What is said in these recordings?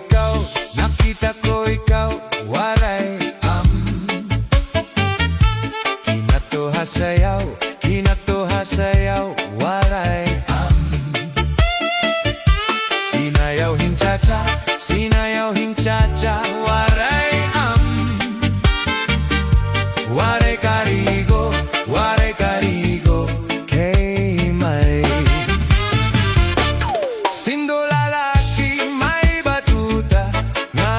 ikaw, nakita ko ikaw, waray kinatuha sayaw, waray sinayaw hinchacha, waray waray karigo, kay may sindo lalaki may batuta nga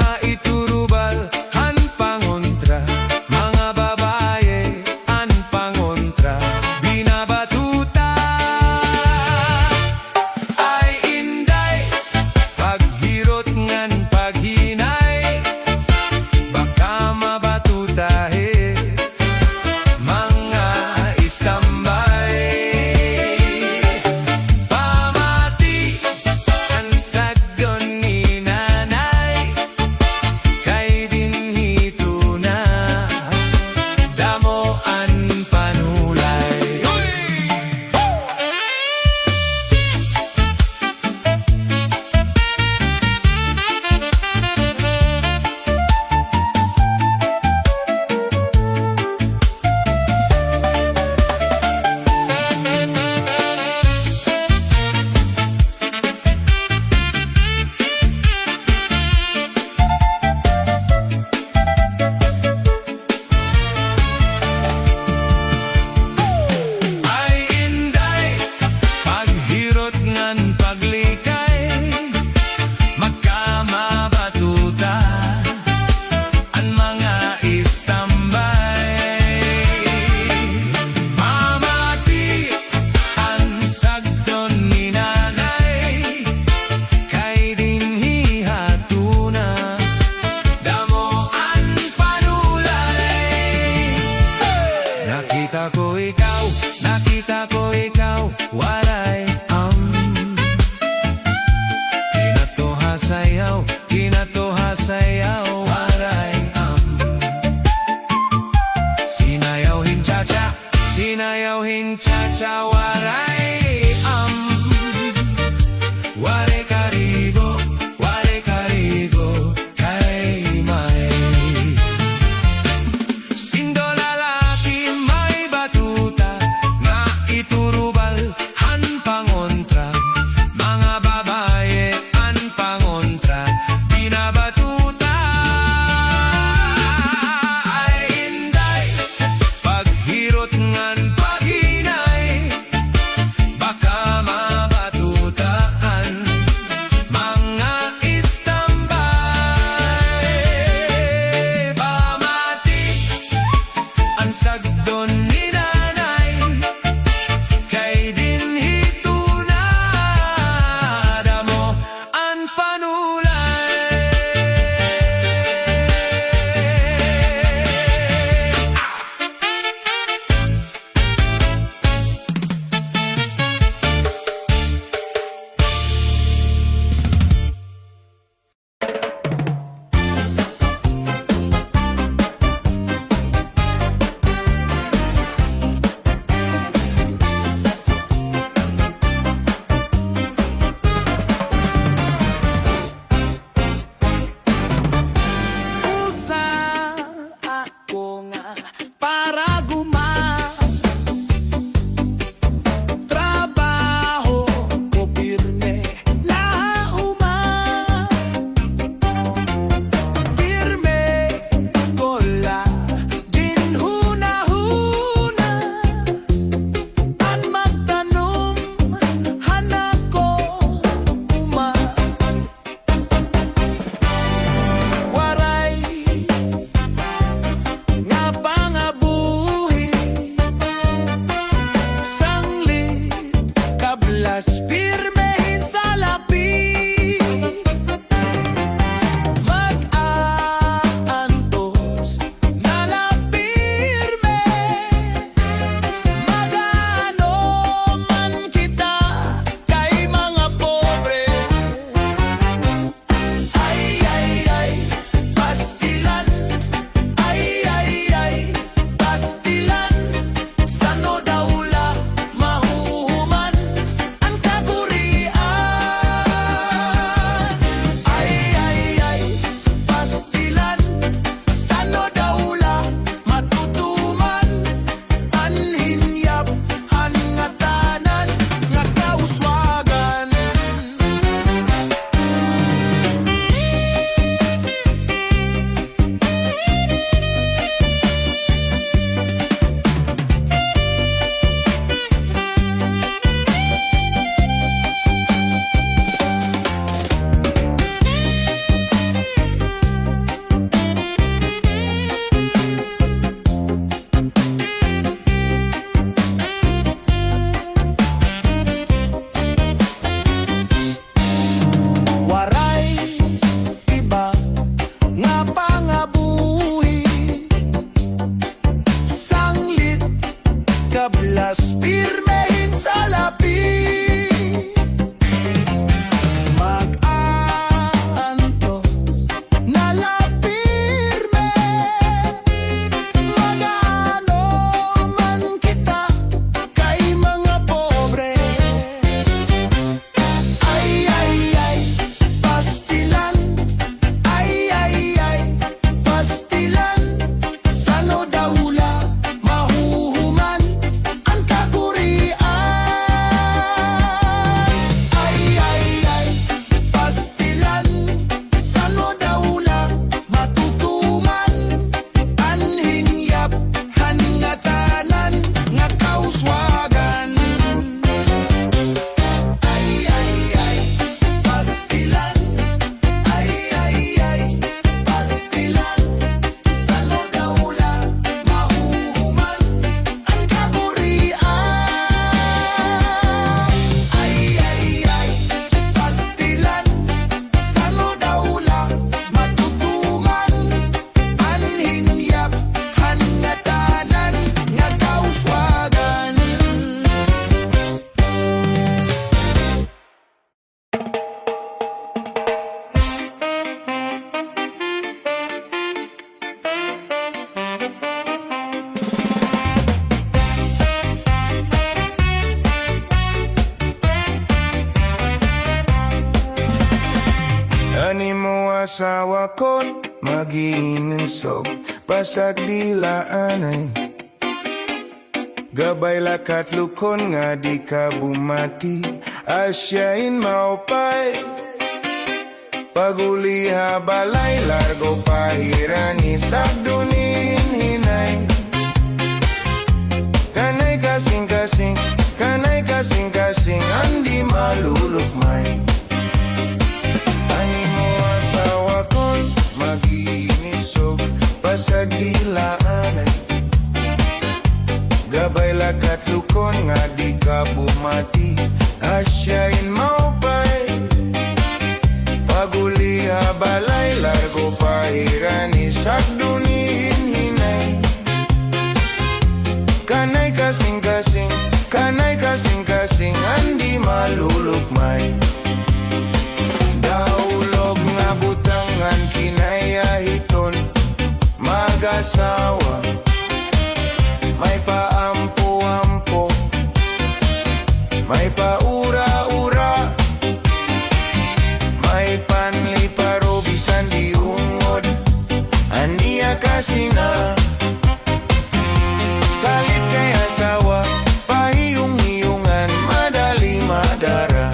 mo asawa kon mag-iininsog pasag dilaanay. Gabay lakat lukon nga di ka bumati, asyain maupay. Paguliha balay largo pahirani sagdunin hinay. Kanay kasing-kasing, kanay kasing-kasing, andi malulukmay. Ani mo asawa kon mag-iinisog pasag dilaanay. Gabay lakat lukon nga di ka bumati, asyain maupay. Paguliha balay largo pahirani sagdunin hinay. Kanay kasing-kasing, kanay kasing-kasing, andi malulukmay. Daulog nga butangan kinayahiton mag-asawa. May paampo-ampo, may paura-ura, may panliparo bisan diungod, aniya kasina. Salit kay asawa, pahiyong-hiyungan, madali madara.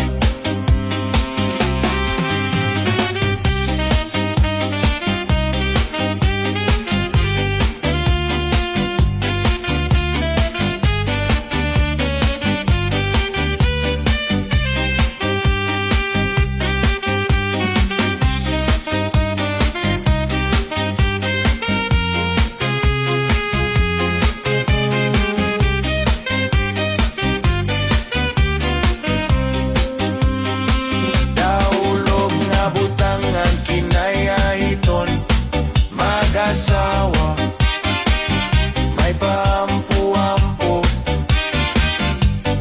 Asawa, may paampu-ampu,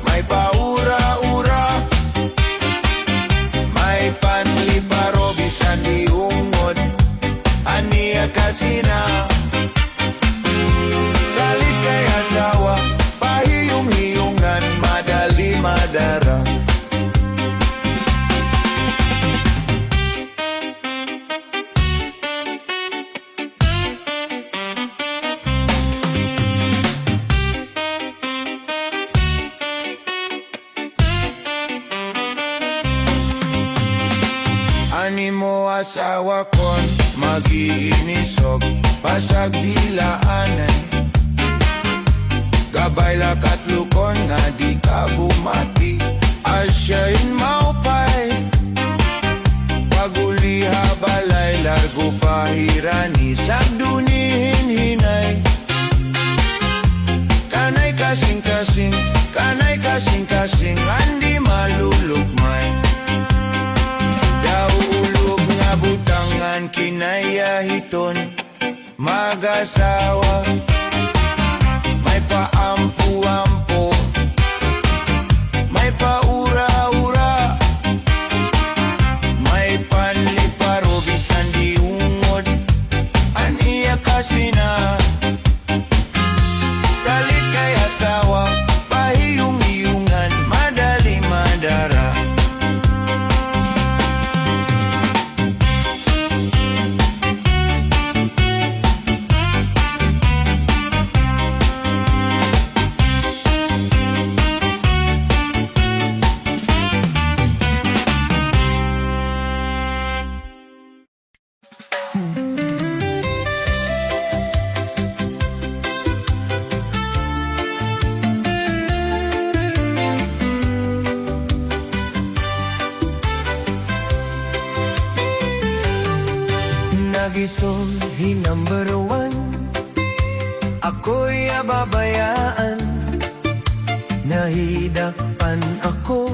may paura-ura, may panliparo bisan diungod, aniya kasina. Salit kay asawa, pahiyong-hiyungan, madali madara. Ani mo asawa kon mag-iinisog pasag dilaanan. Gabay lakat lukon nga di ka bumati, asyain maupay. Paguliha balay largo pahirani sagdunin hinay. Kanay kasing-kasing, kanay kasing-kasing, andi malulukmay. Daulog nga butangan kinayahiton mag-asawa. May paampu-ampo, may paura-ura, may panliparo bisan diungod, aniya kasina. Salit kay asawa, pahiyong-hiyungan, madali madara. Nagisulhi number 1, ako'y ababayaan. Nahidakpan ako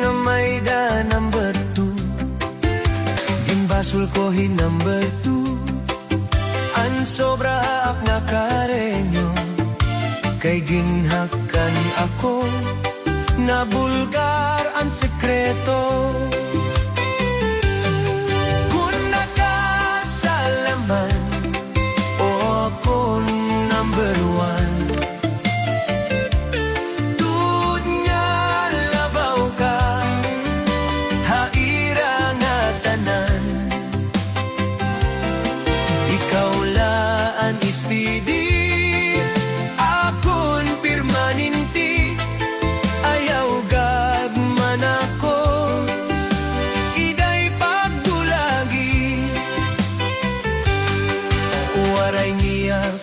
nga may da number 2. Ginbasul ko hi number 2, an sobra ak nakarenyo. Kay ginhakan ako, nabulgar ang sekreto. O ako number 1. Tud nga labaw ka, haira nga tanan.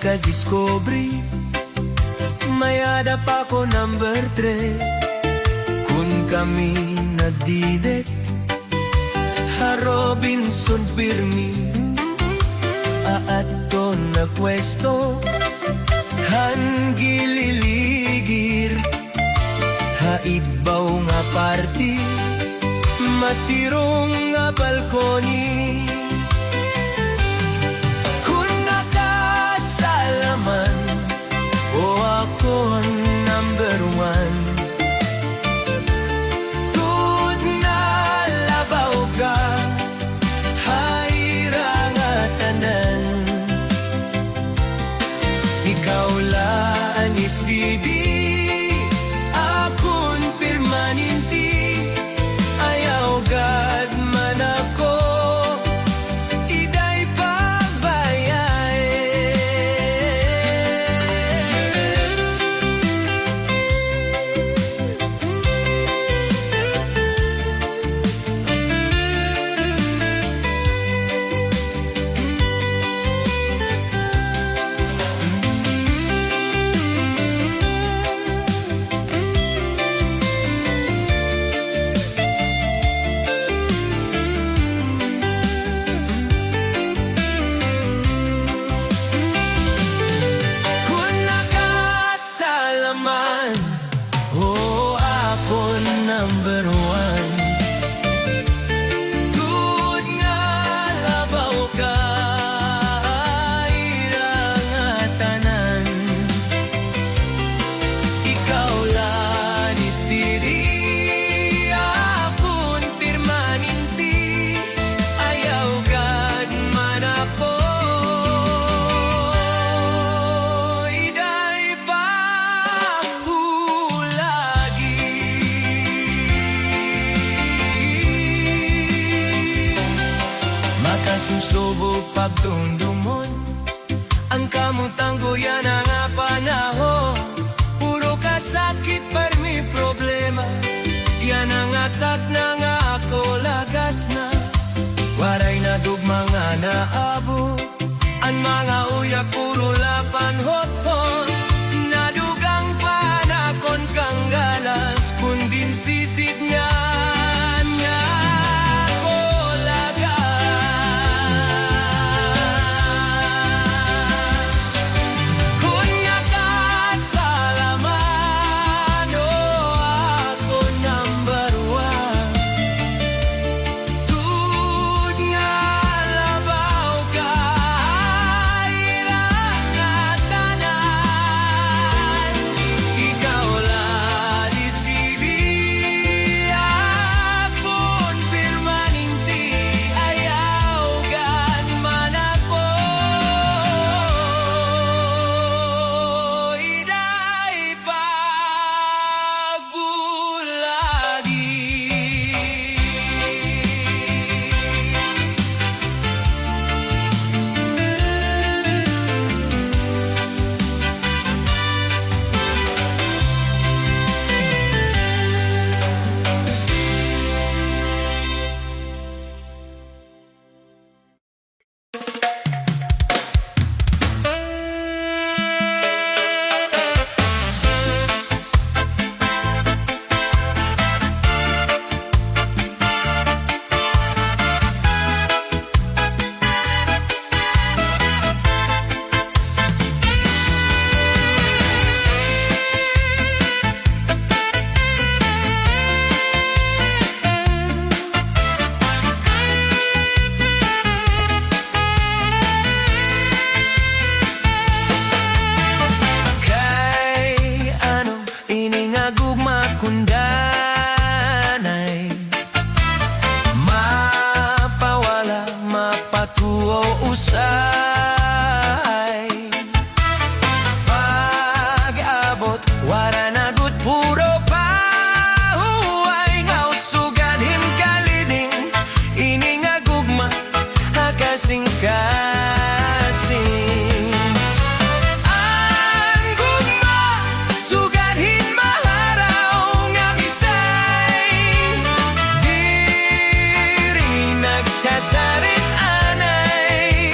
nagka-discovery. Mayada pa ko number 3. Kung kami nagdidet ha Robinson Pirmi aat ko na pwesto han gililigir ha ibaw nga party masirong nga balkoni. Kung nakasalaman o ako number 1, tud na labaw ka haira nga tanan. Ikaw laan is didi akon permanente. Ayaw gad man ako iday pabayay. Kung nakasalaman o ako number 1, tud nga labaw ka irang nga tanan. Ikaw lang istiri akon permanente. Ayaw gad man ako iday pagulagi. Makasusubo pagdumdumon ang kamutang yan ang nga panahon. Puro kasakit parmi problema yan ang atak na nga ako lagas na. Waray na dugma nga naabo ang mga uyak puro lapan hothon. Nadugang panakon kang galas kundin sisid nga nga ako lagas. Kung nakasalaman o ako number 1, tud nga labaw ka irang nga tanan. Ikaw lang istiri akon permanente. Ayaw gad man ako iday sasarin anay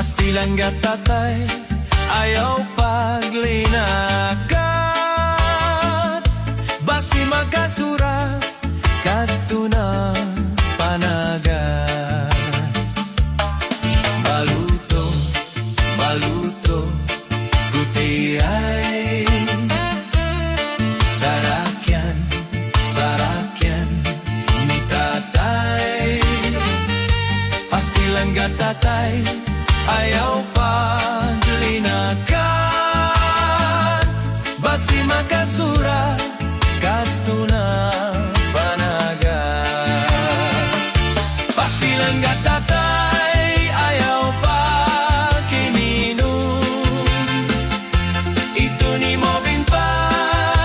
Pastilan gatatay, ayaw paglinagat. Basi magkasura, katuna panagat. Baluto, baluto, gutiay. Sarakyan, sarakyan, ni tatay. Pastilan gatatay, ayaw paglinagat. Basi makasura, katuna panagat. Pastilan gatatay, ayaw pakiminom. Ito ni mo pa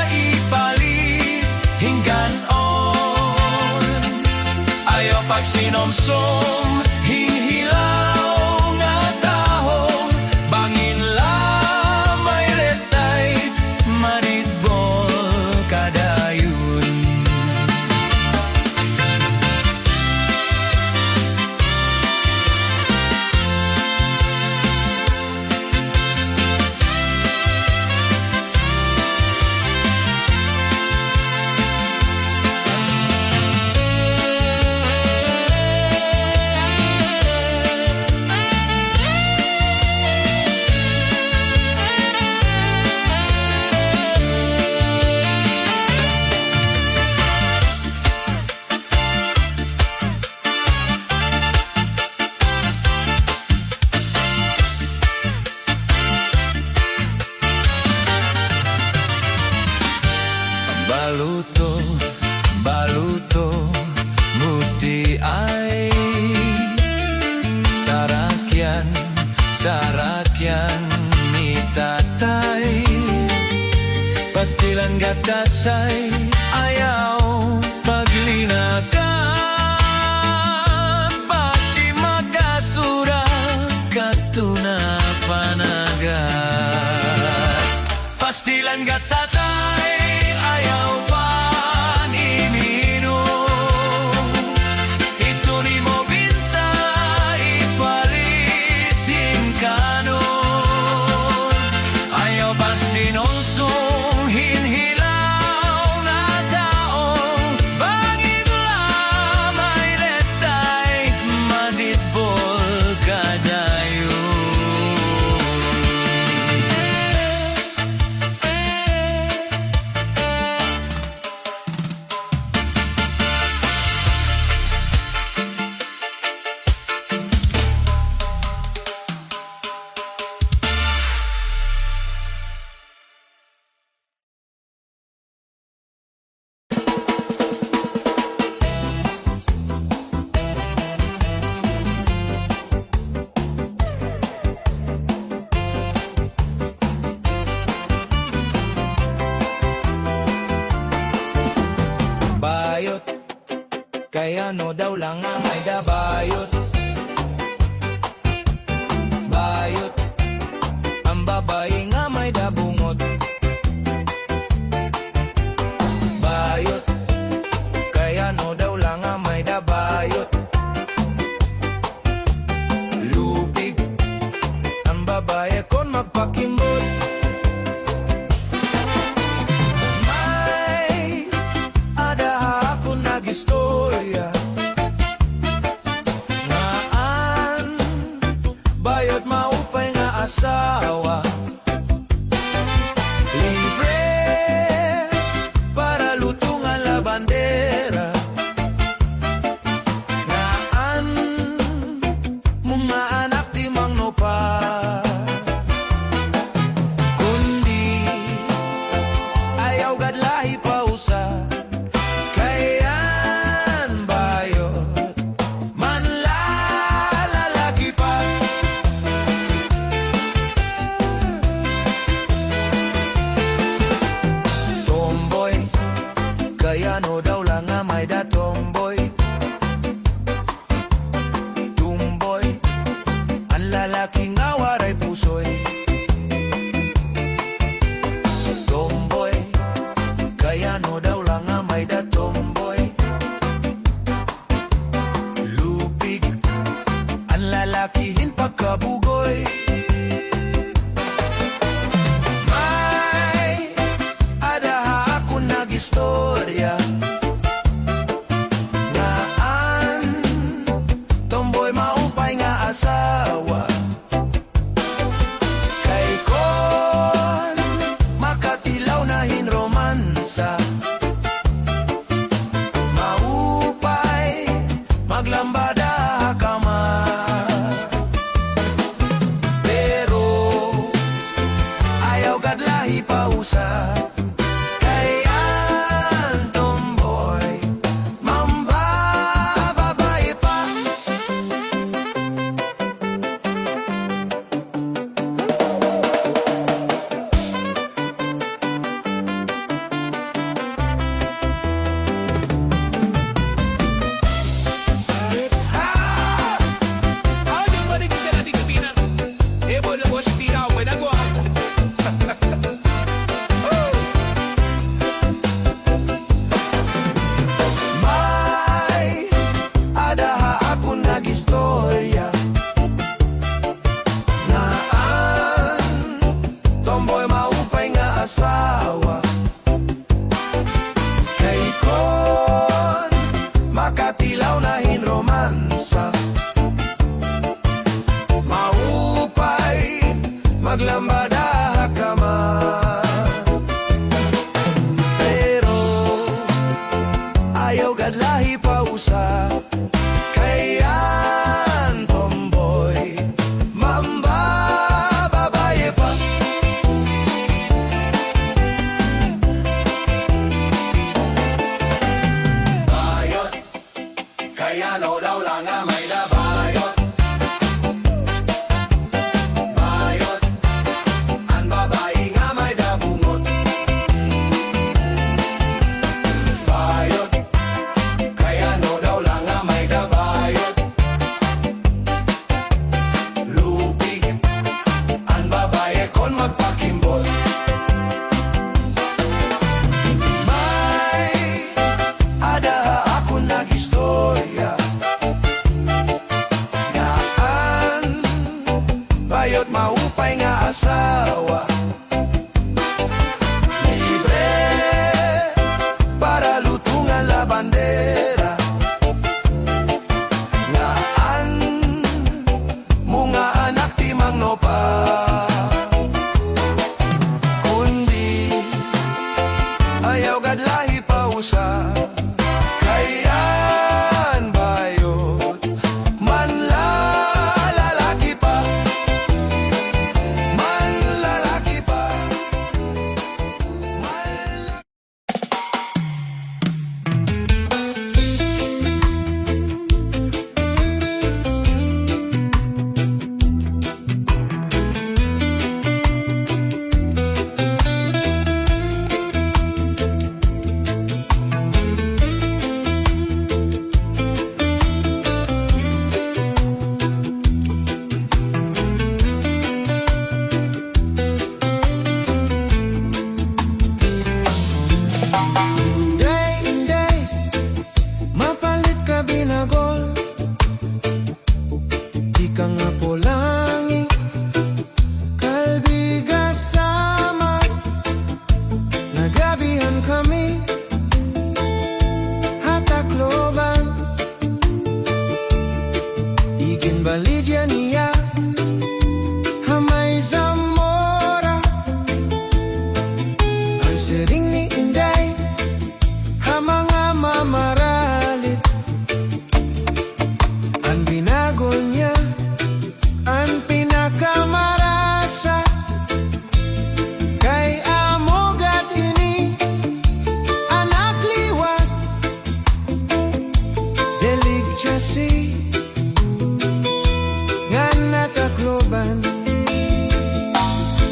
ipalit hingganon. Ayaw pagsinomsom, hinhilaw nga tahong. Bangin lamay retay, maritbol kadayon. Baluto, baluto, muti ay. Sarakyan, sarakyan, ni tatay. Pastilan gatatay, ayaw paglinagat. Basi magkasura, katuna panagat. Pastilan gatatay, ayaw paniminom. Ito ni mo binta, ipalit hingganon. Ayaw pagsinosong, hinhilaw na taong. Bangin lamay retay, maditbol kadayon. Bayot, kaya no daw lang nga may dabayot. Bayot, ang babae nga may dabungot. Bayot, kaya no daw lang nga may dabayot. Lupig, ang babae kon magpakimbot. Istorya ngaan bayot maupay nga asawa. Libre para lutungan la bandera. Ngaan mga anak di mangnopa. Kundi ayaw gadlahi pausa. Kaya no daw lang nga may da tomboy. Tumboy, ang lalaking awaray pusoy. Tomboy, kaya no daw lang nga may da tomboy. Lupig, ang lalakihin pagkabugoy. romansa. Maupay, maglambada ka man. Pero ayaw gadlahi pa usa. Kayan tomboy, mambababae pa. May adaha ako nagistorya naan tomboy maupay nga asawa. Kay kon makatilaw na hinromansa. Maupay maglambada ka man. Pero ayaw gadlahi pa usa. Kayan tomboy, mambababae pa. Bayot, kaya no daw lang nga may dabayot. Bayot, ang babae nga may dabungot. Bayot, kaya no daw lang nga may dabayot. Lupig, ang babae kon magpakimbot. May adaha ako nagistorya naan bayot maupay nga asawa. Libre para lutungan la bandera. Ngaan mga anak ti mangno pa. Kundi ayaw gadlahi pa usa. Kayan bayot manlalaki pa. Manlalaki pa. Manlalaki. Inday, mapalit ka binagol. Di ka nga polangi, kalbiga sama. Nagabihan kami, hatakloban. Igin balidya niya, hamay Zamora. Ang sering ni Inday, mga mamaralit. Ang binagol niya, ang pinakamarasa. Kay amogat ini, anak liwat. Delig chasi, nga natakloban.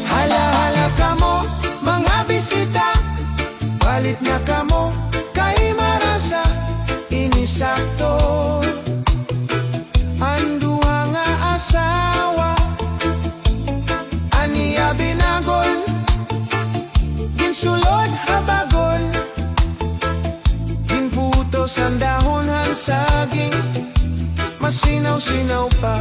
Hala-hala ka mo, mga bisita. Balit na ka mo, kay marasa inisakto. Ang duha nga asawa, aniya binagol, ginsulod habagol. Ginputos ang dahon ang saging, masinaw-sinaw pa.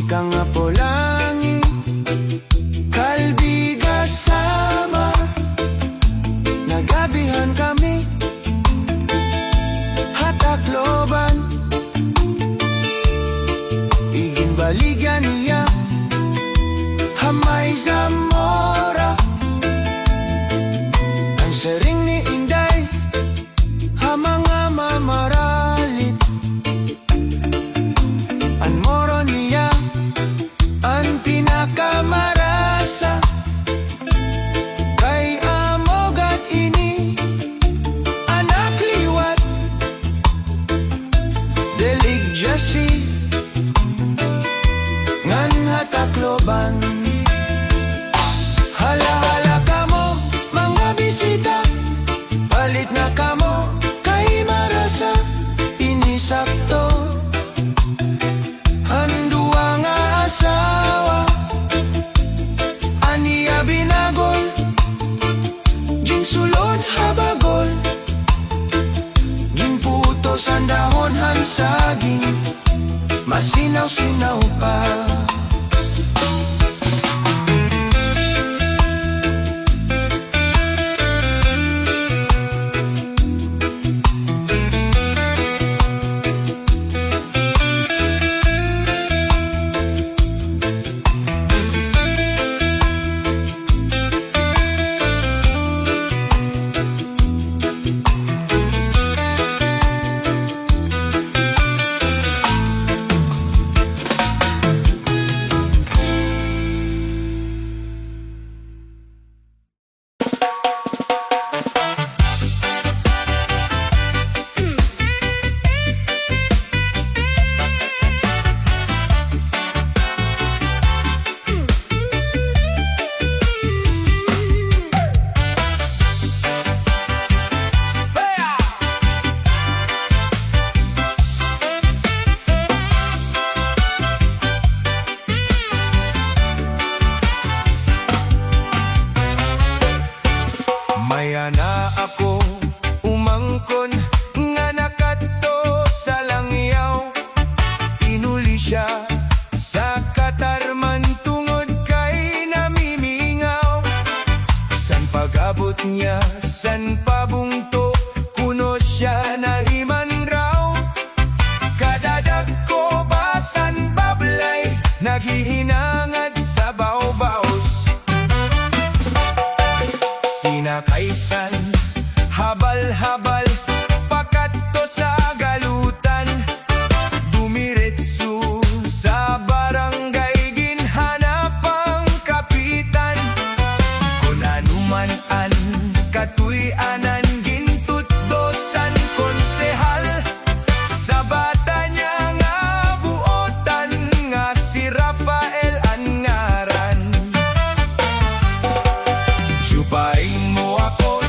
Ika nga polangi, kalbiga sama, nagabihan kami, hatakloban, igin baligyan niya, Hamay Zamora, ang sering ni Inday, mga mamaralit, ang moro niya, ang pinakamarasa, kay amogat ini, anak liwat, delig jasi, ngan hatakloban. Hala-hala kamo, mga bisita, palit na kamo, kay marasa, inisakto. Handua nga asawa, aniya binagol, ginsulod habagol, ginputos ang dahon han saging, masinaw-sinaw pa. Maya na ako umangkon nga nakadto sa langyaw, inuli siya sa katarman tungod kay namimingaw. San pag-abot niya, san pabungto, kuno siya nahiman raw. Kadadag ko basan bablay, naghihinangad sa bawbaws. Sinakaisan, habal-habal, pakadto sa galutan, dumiretso sa barangay, ginhanap ang kapitan. Kung anuman an katuy-anan, gintutdosan konsehal, sa bata niya nga buotan, nga si Rafael ang ngaran. Chupain mo ako,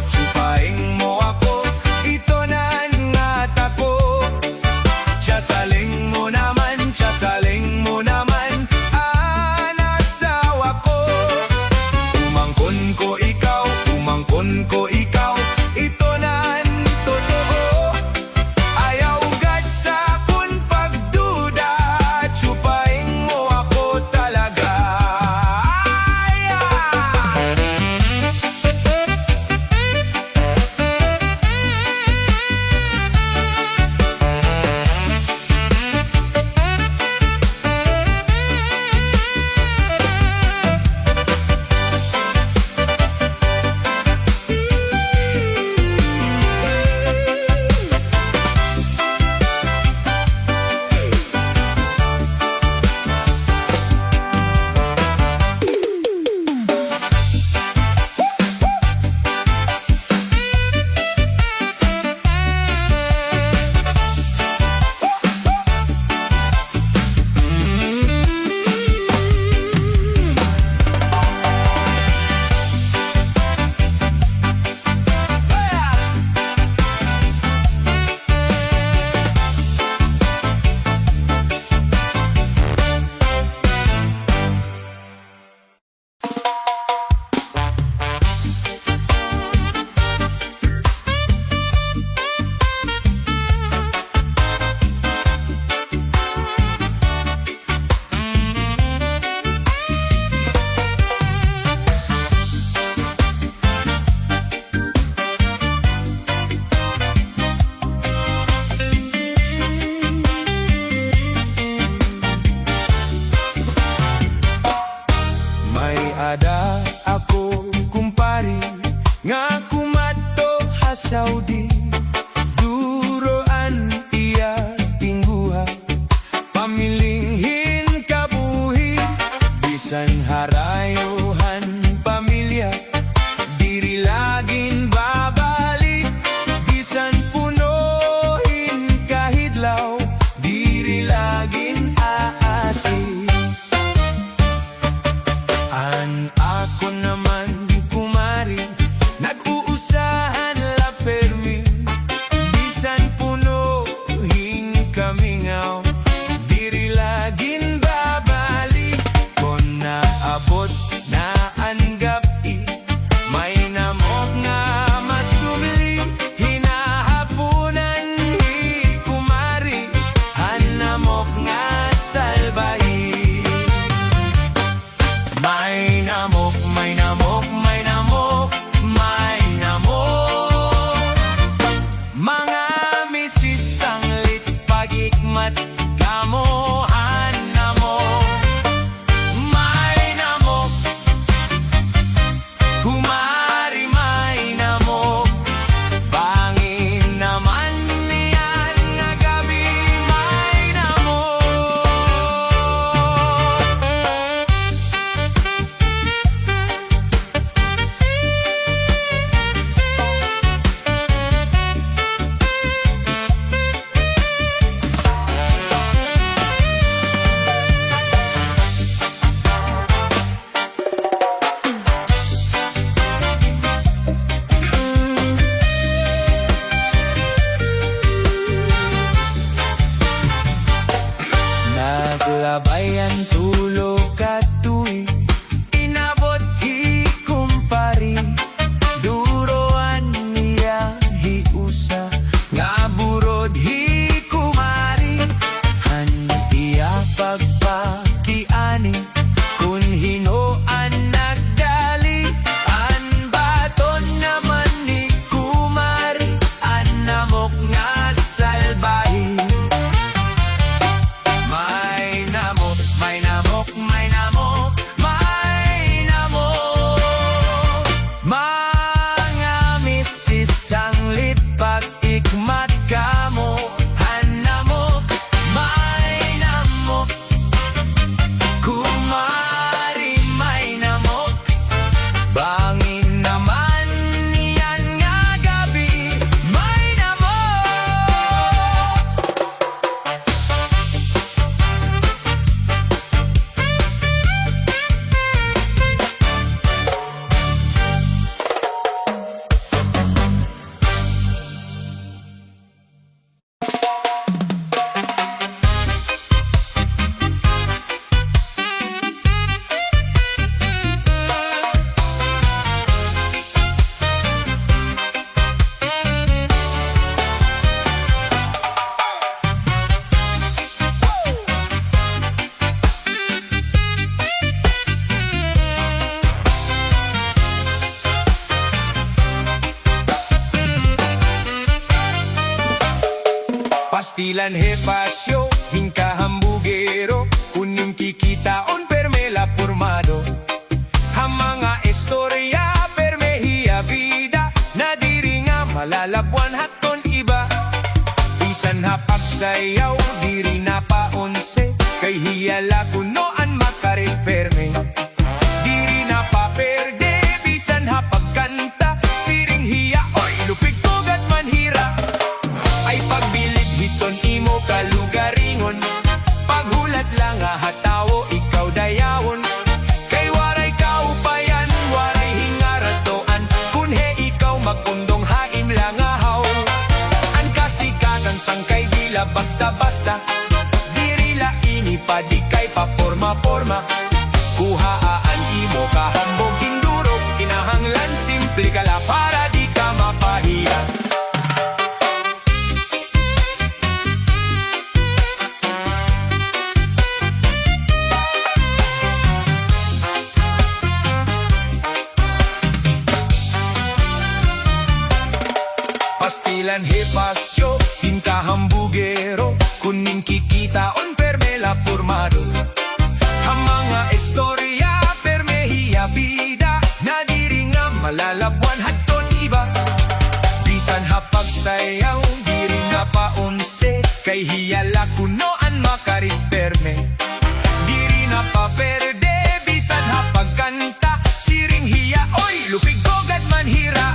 ada ako kumpari nga kumadto ha Saudi. Duroan iya tingguha, pamilinghin kabuhi, bisan harayuhan pamilya, diri laging babalik, bisan punuhin kahidlaw, diri laging aasi. An ako naman kumari, nag-uusahan la permi, bisan punuhin kamingaw, diri laging babalik. Kung naabot na ang gabi, may namok nga masubli, hinahapunan hi kumari, han namok nga salbahi. May namok, may namok, may namok, may namok, mga misisang litpagikmat kamohan namok. May namok, kumari may namok, bangin naman niyan nga gabi may namok. Naglabayan tulo katuig, inabot hi kumpari, duroan niya hiusa, nga burod hi kumari, han iya pagpakiani, kun hinoan nagdali, an baton naman ni kumari, an namok nga salbahi. May namok, may namok, may namok, may namok, mga misisang litpag ikmat kamo, han namok, may namok, kumari may namok, bangin naman niyan nga gabi may namok. Pastilan hepasyo, hingka hambugero, kuning kikitaon permela formado. Ang mga istorya permehiya vida, na diri nga malalabuan haton iba. Bisan hapagsayaw, diri na paonse, kay hiyala kunoan makarit perme. Diri na paperde, bisan hapagkanta, siring hiya oy lupig tugat manhira. Ay pagbilit biton imo kalugaringon, paghulat lang nga hatawo ikaw dayawon. Kay waray kaupayan, waray hingaratoan, kunhe ikaw magpundong haim lang ahaw. Ang kasikatan sangkay dila basta-basta, diri la ini pa di kay paporma-porma. Kuhaan imo kahambog indurog, kinahanglan simple kala para di ka mapahiya. Pastilan hepasyo, hingka hambugero, kuning kikitaon permela formado. Ang mga istorya permehiya kay hiyala kunoan makariterme. Diri na paperde bisan hapagkanta, siring hiya oy lupigogad manhira.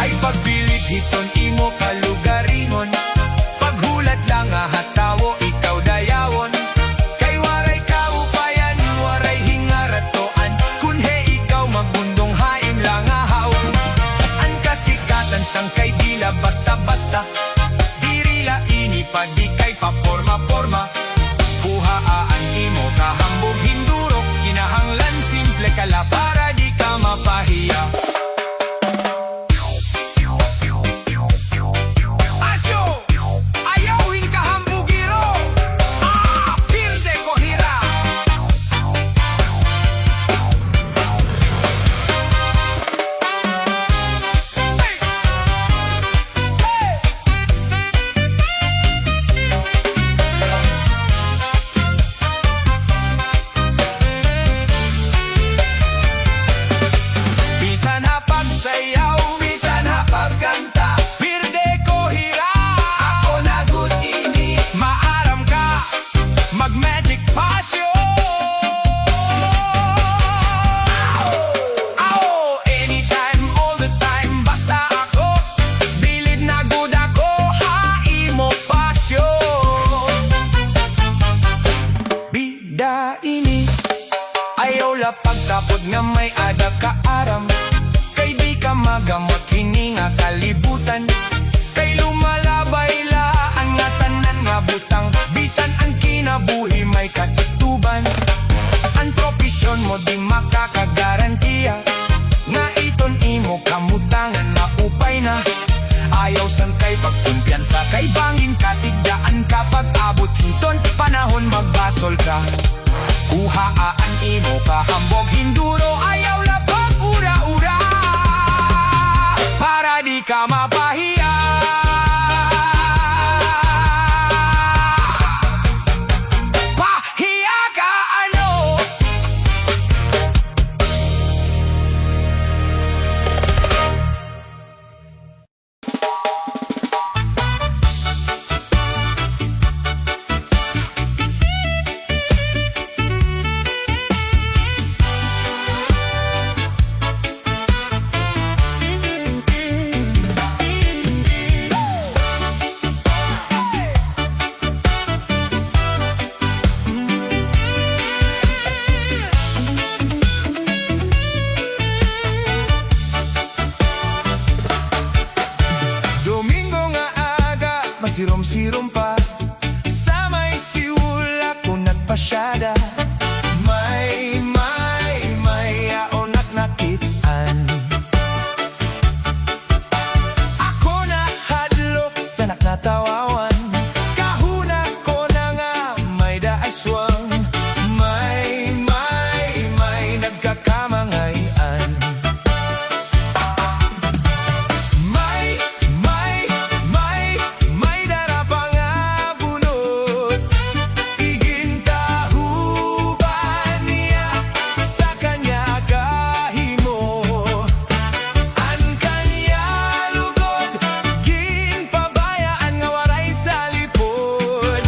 Ay pagbilit hiton imo kalugaringon, paghulat lang nga hatawo ikaw dayawon. Kay waray kaupayan, waray hingaratoan, kunhe ikaw magbundong haim lang ahaw. An kasikatan sang kay dila basta-basta, dirila ini padi kay paporma-porma. Buhaan imo kahambog hindurok, kinahanglan simple kala para di ka mapahiya. Asyo! Ayawin ka hambugiro! Pirde ko hira! Hey! Hey! Bisan hapagsayaw, bisan hapagkanta, pirde ko hira. Ako na good ini, maaram ka, mag-magic passion. Aw, anytime, all the time, basta ako, bilid na good ako, haimo passion. Bida ini, ayaw la pagtapod nga may ada ka aram, kay di ka magamot kini nga kalibutan. Kay lumalabay laan nga tanan nga butang, bisan ang kinabuhi may katutuban. Ang profesyon mo di makakagarantiya, nga iton imo kamutangan na upay na. Ayaw sang kay pagkumpiyansa, kay bangin katigdaan kapag abot hiton panahon magbasol ka. Kuhaan imo kahambog hinduro, ayaw lapag ura-ura, para di ka mapahiya. Pahiya ka ano? Domingo nga aga, masirom-sirom pa, sa may siwula ko nagpasyada. May yaon at nakitaan. Ako na hadlok sa naknatawawan, kahuna ko na nga may daaswang. May nagkakamangayan. May darapang nga bunot, igintahuban niya sa kanya kahimo. Ang kanya lugod, ginpabayaan nga waray sa lipod.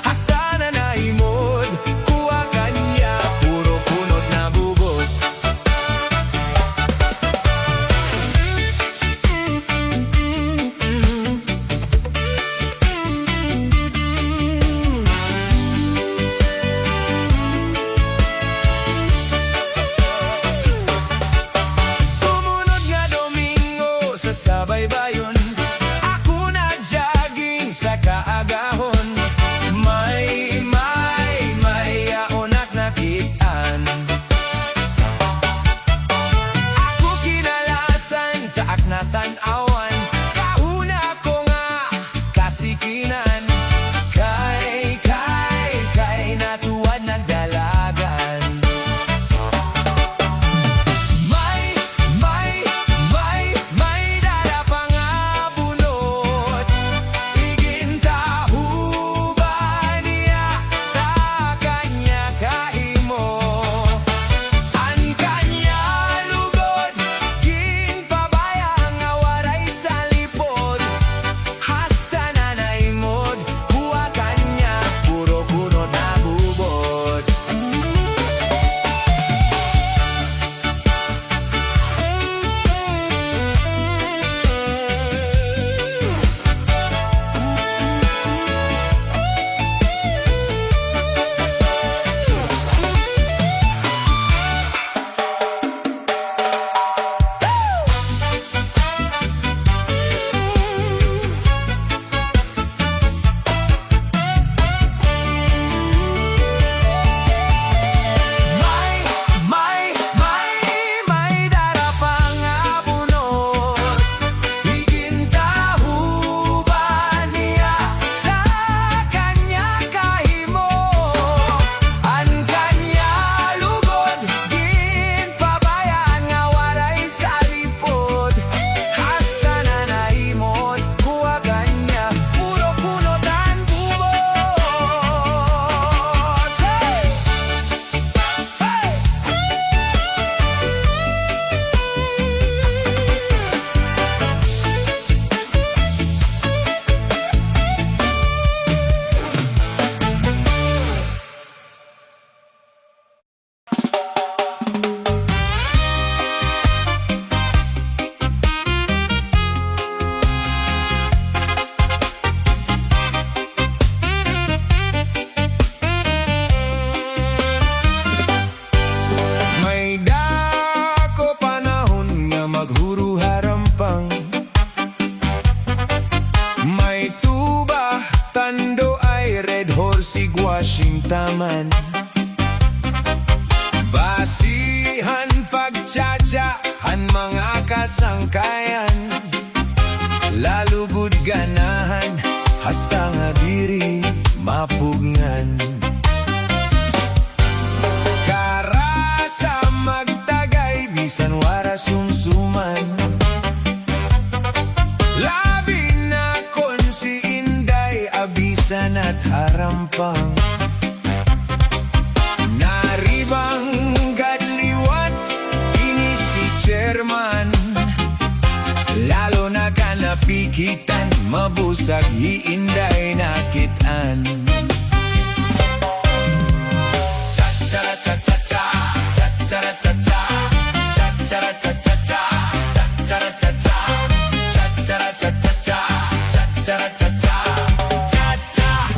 Hasta na naimod, kuha kanya, puro punot na bubot. Sumunod nga Domingo sa sabaybayon, ako na jogging sa kaagahon. May yaon at nakitaan. Ako kinalasan sa aknatan-awan, kauna ko nga kasikinan. Kay natuwad nagdalagan. May darapang nga bunot, igintahuban niya sa kanya kahimo. at harampang. Naribang gadliwat, ini si chairman. Lalo na ka napikitan, mabusag hiinday nakitaan. Cha-cha-cha-cha-cha, cha-cha-cha-cha, cha-cha-cha-cha-cha, cha-cha-cha-cha, cha-cha-cha-cha-cha, cha-cha-cha-cha, cha-cha-cha-cha-cha.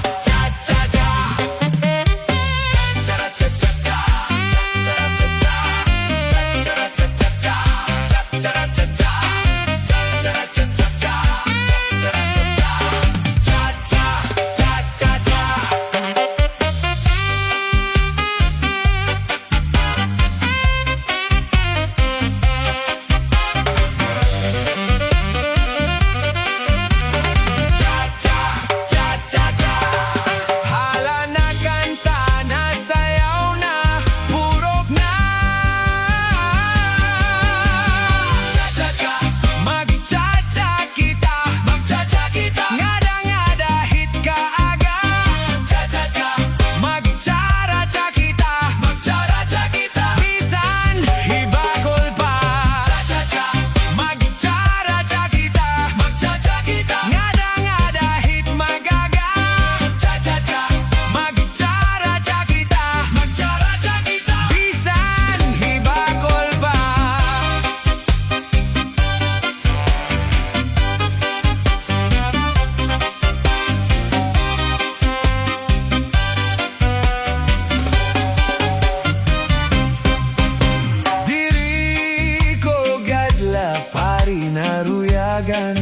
Hala na kanta, nasayaw na, purok na. Cha-cha-cha, mag-cha-cha kita, mag-cha-cha kita. Ngada-ngada hit ka aga. Cha-cha-cha, mag-chara-cha kita, mag-chara-cha kita. Bisan hibagol pa. Cha-cha-cha, mag-chara-cha kita, mag-cha-cha kita. Ngada-ngada hit magaga. Cha-cha-cha, mag-chara-cha kita, mag-chara-cha kita. Bisan hibagol pa. Diri ko gadla pari naruyagan.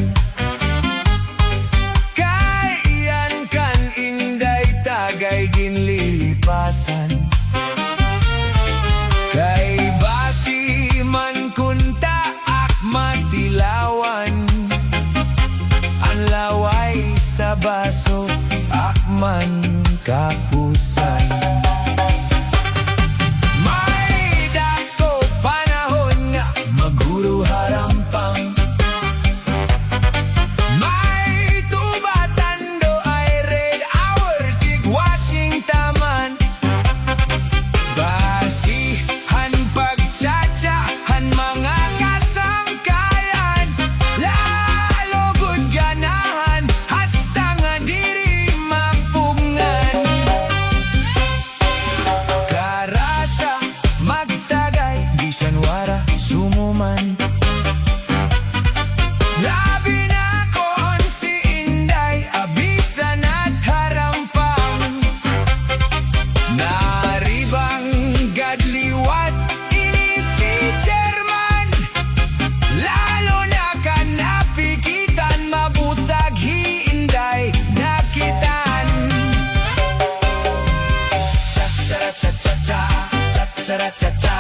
Kay iyan kan inday tagay ginlilipasan. Kay basi man kunta ak matilawan. Ang laway sa baso akman kapusan. May dako panahon nga maguro harampang. May tubatan do ay red hour sigwashing taman. Basihan pagchachahan mga kasangkayan. Lalo gud ganahan hasta nga diri mapungan. Karasa magtagay bisan wara sumuman. Labi na kon si Inday abisan at harampang. Naribang gadliwat, ini si chairman. Lalo na ka napikitan, mabusag hiinday nakitaan. Cha-cha-cha-cha-cha, cha-cha-cha-cha.